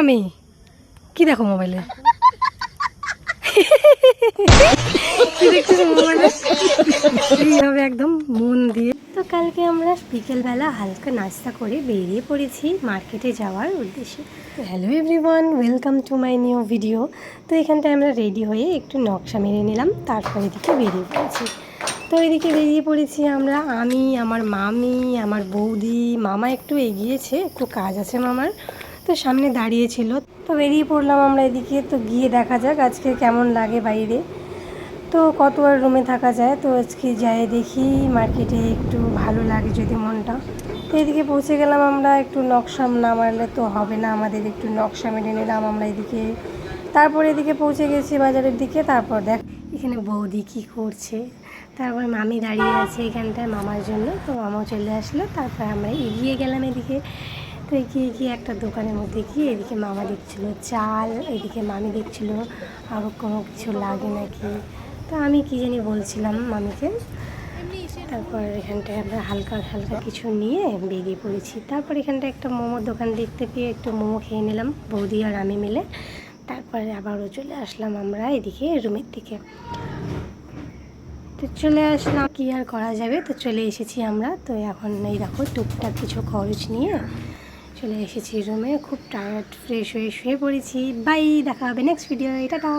মামি কি দেখো মোবাইলে? কি দেখতেছো মোবাইলে? এইভাবে একদম মন দিয়ে। তো কালকে আমরা বিকেলবেলা হালকা নাস্তা করে বেরিয়ে পড়েছি মার্কেটে যাওয়ার উদ্দেশ্যে। তো hello everyone, welcome to my new video. তো এখানটায় আমরা রেডি হয়ে একটু নকশা মেরে নিলাম, তারপর এদিকে বেরিয়ে পড়েছি। তো এদিকে বেরিয়ে পড়েছি আমরা, আমি, আমার মামি, আমার বৌদি, মামা একটু এগিয়েছে, একটু কাজ আছে মামার, তো সামনে দাঁড়িয়েছিল। তো বেরিয়ে পড়লাম আমরা এদিকে। তো গিয়ে দেখা যাক আজকে কেমন লাগে বাইরে, তো কত আর রুমে থাকা যায়। তো আজকে যাই দেখি মার্কেটে, একটু ভালো লাগে যদি মনটা। তো এদিকে পৌঁছে গেলাম আমরা, একটু নকশা না মারলে তো হবে না আমাদের, একটু নকশা মেরে নিলাম আমরা এদিকে। তারপর এদিকে পৌঁছে গেছি বাজারের দিকে। তারপর দেখ এখানে বৌদি কী করছে, তারপর মামি দাঁড়িয়ে আছে এখানটায় মামার জন্য। তো মামাও চলে আসলো, তারপর আমরা এগিয়ে গেলাম এদিকে। তো এগিয়ে গিয়ে একটা দোকানের মধ্যে গিয়ে এদিকে মামা দেখছিল চাল, এদিকে মামি দেখছিল আরও কোনো কিছু লাগে নাকি। তো আমি কী জানি বলছিলাম মামিকে। তারপর এখানটায় আমরা হালকা হালকা কিছু নিয়ে বেরিয়ে পড়েছি। তারপর এখানটায় একটা মোমোর দোকান দেখতে পেয়ে একটু মোমো খেয়ে নিলাম বৌদি আর আমি মিলে। তারপরে আবারও চলে আসলাম আমরা এদিকে রুমের দিকে। তো চলে আসলাম, কী আর করা যাবে, তো চলে এসেছি আমরা। তো এখন এই দেখো টুকটাক কিছু খরচ নিয়ে চলে এসেছি রুমে। খুব টায়ার্ড, ফ্রেশ হয়ে শুয়ে পড়েছি। বাই, দেখা হবে নেক্সট ভিডিও। টাটা।